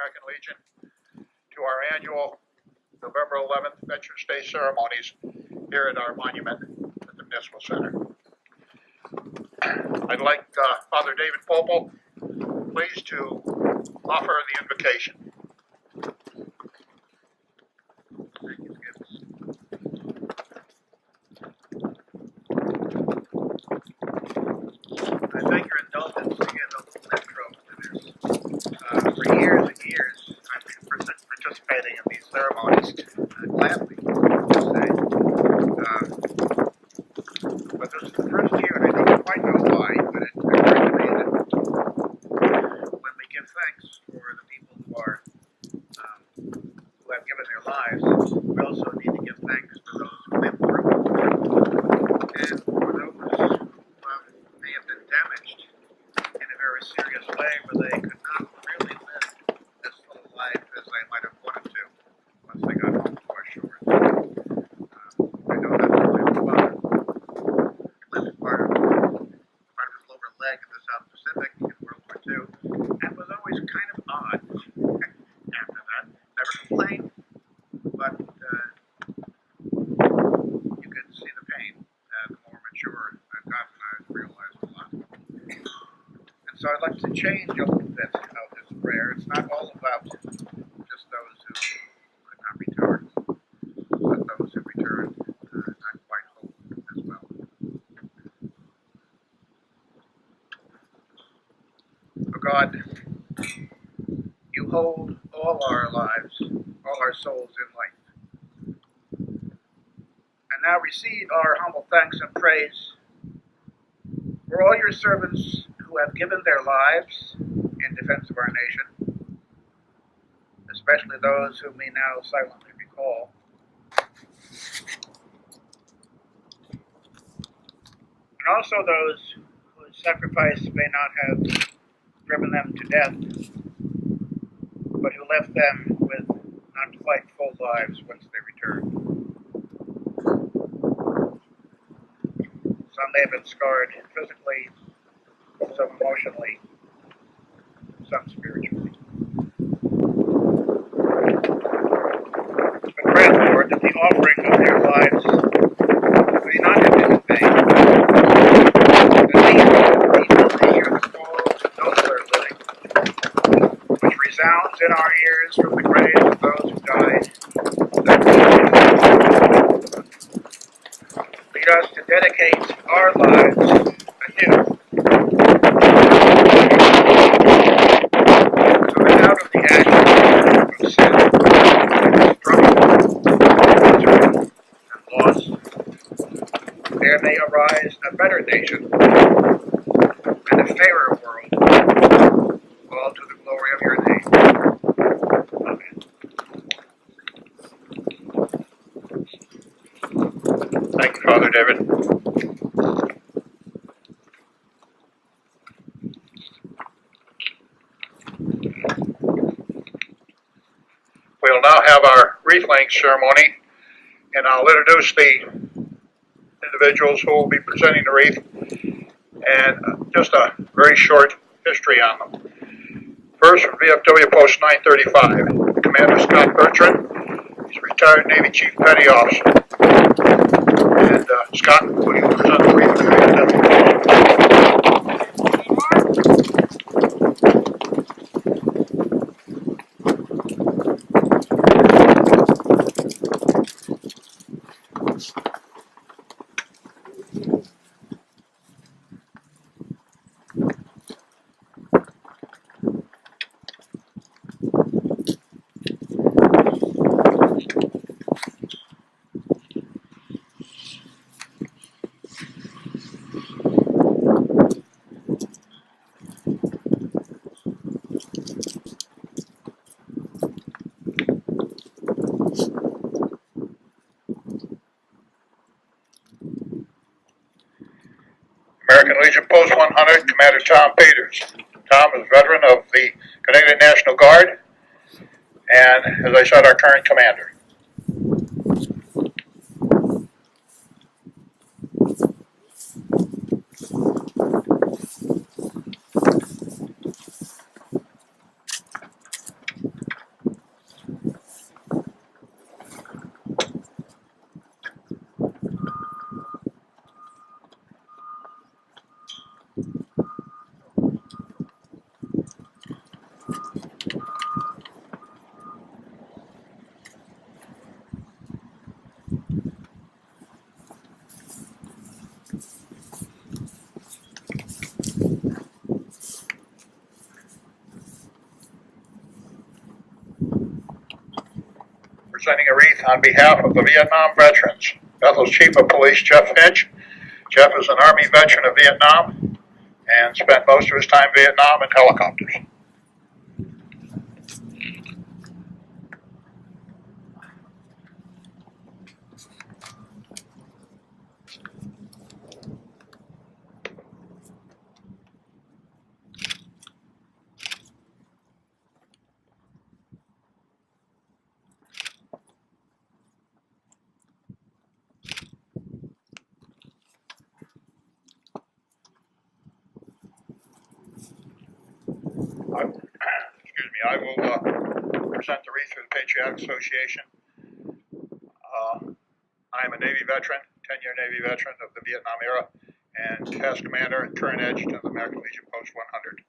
American Legion to our annual November 11th Veterans Day ceremonies here at our monument at the Municipal Center. I'd like Father David Popel, please, to offer the invocation. I thank your indulgence to give a little intro to this. For years and years, I've been participating in these ceremonies gladly, but this is the first year, and I don't quite know why, but it occurred to me that when we give thanks for the people who have given their lives, we also need to give thanks for those who live through it, and for those may have been damaged in a very serious way, where they could not really live as full a life as they might have wanted to once they got home to our shores. I know that my father left part of his lower leg in the South Pacific in World War II, and was always kind of odd after that. Never complained, but you could see the pain. The more mature I've gotten, I've realized a lot. And so I'd like to change a little bit of this prayer. It's not all about just those who could not return, but those who returned not quite whole as well. Oh God, you hold all our lives, all our souls in life. And now receive our humble thanks and praise for all your servants who have given their lives in defense of our nation, especially those whom we now silently recall. And also those whose sacrifice may not have driven them to death, but who left them with not quite full lives once they returned. Some may have been scarred physically, some emotionally, some spiritually. But grant, Lord, that the offering of their lives may not have been in vain. That these may hear the call to those who are living, which resounds in our ears from the graves of those who died. Lead us to dedicate our lives anew, so that out of the ashes of sin, struggle, and loss, there may arise a better nation and a fairer world, all to the glory of your name. Amen. Thank you, Father David. We'll now have our wreath laying ceremony, and I'll introduce the individuals who will be presenting the wreath, and just a very short history on them. First, from VFW Post 935, Commander Scott Bertrand. He's a retired Navy Chief Petty Officer. And Scott, will you present the wreath to VFW? American Legion Post 100, Commander Tom Peters. Tom is a veteran of the Canadian National Guard, and as I said, our current commander. presenting a wreath on behalf of the Vietnam veterans. Bethel's Chief of Police, Jeff Finch. Jeff is an Army veteran of Vietnam and spent most of his time in Vietnam in helicopters. I will present the wreath for the Patriotic Association. I am a Navy veteran, 10-year Navy veteran of the Vietnam era, and task commander and current adjutant of the American Legion Post 100.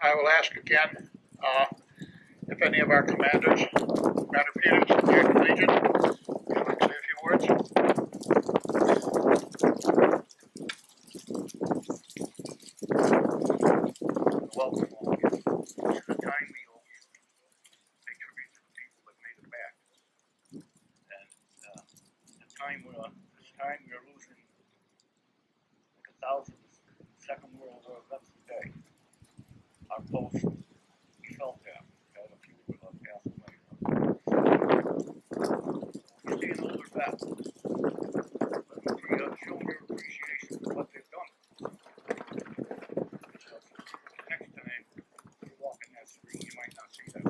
I will ask again if any of our commanders, Commander Peters, American Legion, would like to say a few words. Welcome all. This is the time we always pay tribute to the people that made it back. And this time we're losing like 1,000 Second World War vets a day. Our post, we felt that. We had a few pass away. We see an older vet. But we show their appreciation for what they've done. Next time you walk in that street, you might not see that.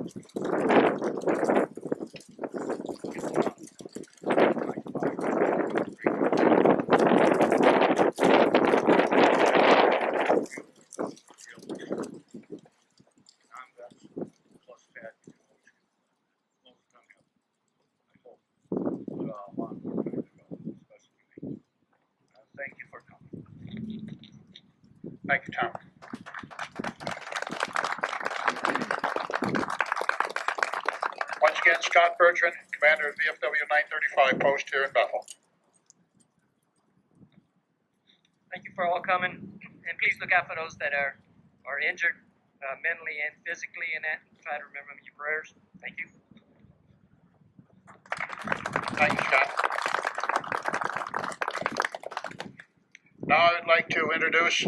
Thank you, Tom. Once again, Scott Bertrand, commander of VFW 935 Post here in Bethel. Thank you for all coming, and please look out for those that are injured mentally and physically, and that. Try to remember your prayers. Thank you. Thank you, Scott. Now I'd like to introduce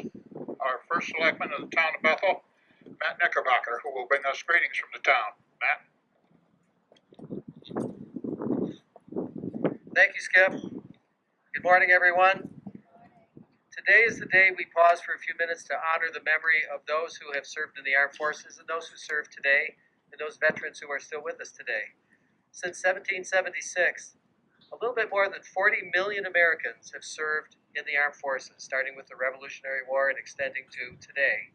our first selectman of the town of Bethel, Matt Knickerbocker, who will bring us greetings from the town. Matt? Thank you, Skip. Good morning, everyone. Today is the day we pause for a few minutes to honor the memory of those who have served in the armed forces and those who serve today and those veterans who are still with us today. Since 1776, a little bit more than 40 million Americans have served in the armed forces, starting with the Revolutionary War and extending to today.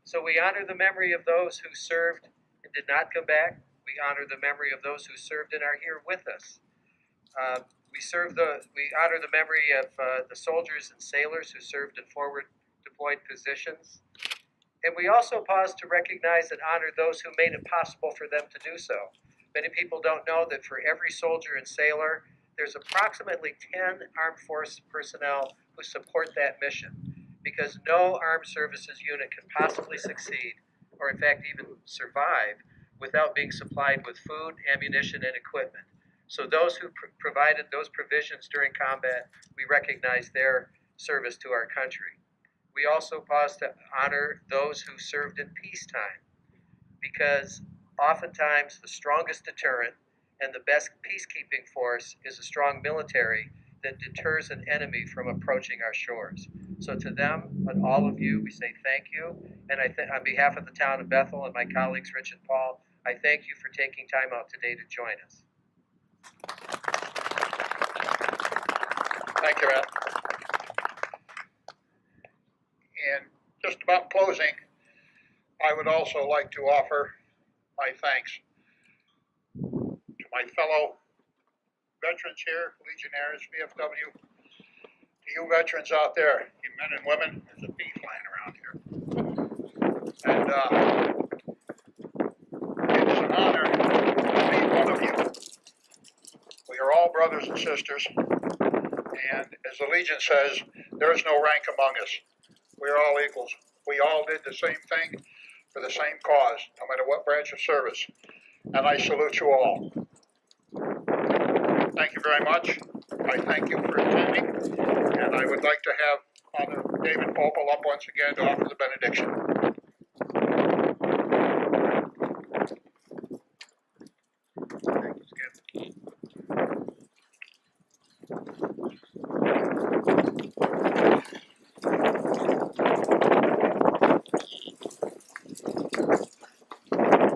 So we honor the memory of those who served and did not come back. We honor the memory of those who served and are here with us. We honor the memory of the soldiers and sailors who served in forward deployed positions. And we also pause to recognize and honor those who made it possible for them to do so. Many people don't know that for every soldier and sailor, there's approximately 10 armed force personnel who support that mission, because no armed services unit can possibly succeed, or in fact even survive, without being supplied with food, ammunition, and equipment. So those who provided those provisions during combat, we recognize their service to our country. We also pause to honor those who served in peacetime, because oftentimes the strongest deterrent and the best peacekeeping force is a strong military that deters an enemy from approaching our shores. So to them and all of you, we say thank you. And on behalf of the town of Bethel and my colleagues Rich and Paul, I thank you for taking time out today to join us. Thank you, Matt. And just about closing, I would also like to offer my thanks to my fellow veterans here, Legionnaires, VFW, to you veterans out there, you men and women. There's a bee flying around here. And it is an honor to be one of you. We are all brothers and sisters. And as the Legion says, there is no rank among us. We are all equals. We all did the same thing for the same cause, no matter what branch of service. And I salute you all. Thank you very much. I thank you for attending. And I would like to have Father David Popel up once again to offer the benediction. Thank you, Skip.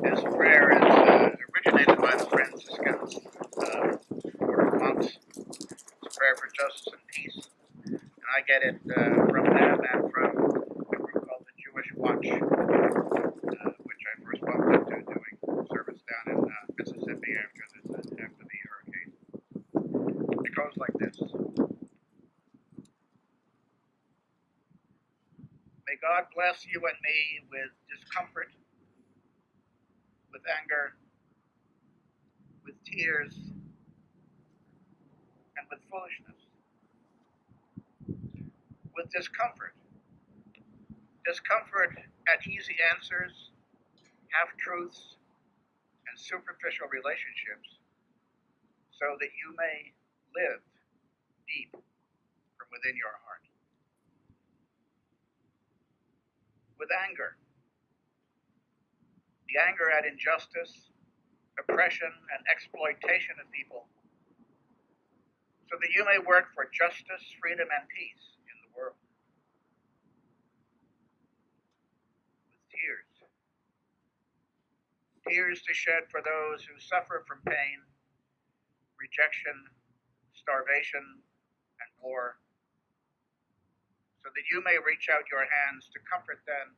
This prayer is originated by the Franciscans, Order of Monks. It's a prayer for justice and peace. And I get it from them and from a group called the Jewish Watch, which I first bumped into doing service down in Mississippi after the hurricane. It goes like this. May God bless you and me with discomfort, with anger, with tears, and with foolishness. With discomfort. Discomfort at easy answers, half-truths, and superficial relationships, so that you may live deep from within your heart. With anger. The anger at injustice, oppression, and exploitation of people, so that you may work for justice, freedom, and peace in the world. With tears. Tears to shed for those who suffer from pain, rejection, starvation, and war, so that you may reach out your hands to comfort them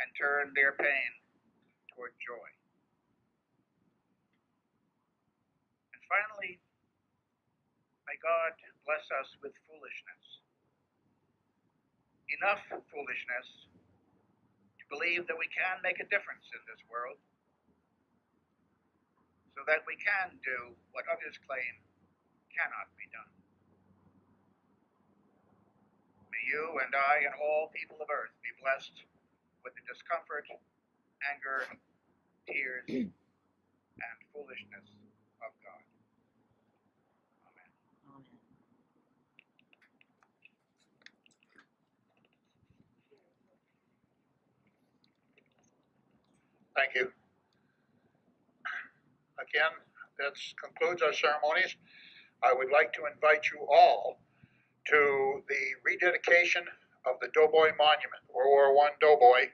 and turn their pain toward joy. And finally, may God bless us with foolishness. Enough foolishness to believe that we can make a difference in this world, so that we can do what others claim cannot be done. May you and I and all people of earth be blessed with the discomfort, anger, tears, and foolishness of God. Amen. Amen. Thank you. Again, that concludes our ceremonies. I would like to invite you all to the rededication of the Doughboy Monument, World War I Doughboy,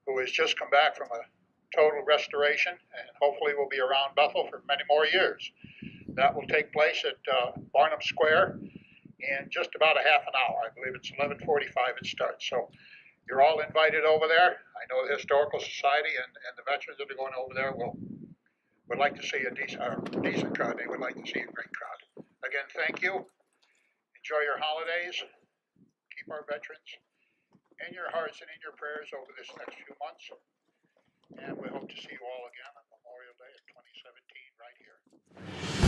who has just come back from a total restoration and hopefully will be around Bethel for many more years. That will take place at Barnum Square in just about a half an hour. I believe it's 11:45 it starts. So you're all invited over there. I know the Historical Society and the veterans that are going over there would like to see a decent crowd. They would like to see a great crowd. Again, thank you. Enjoy your holidays. Keep our veterans in your hearts and in your prayers over this next few months. And we hope to see you all again on Memorial Day of 2017 right here.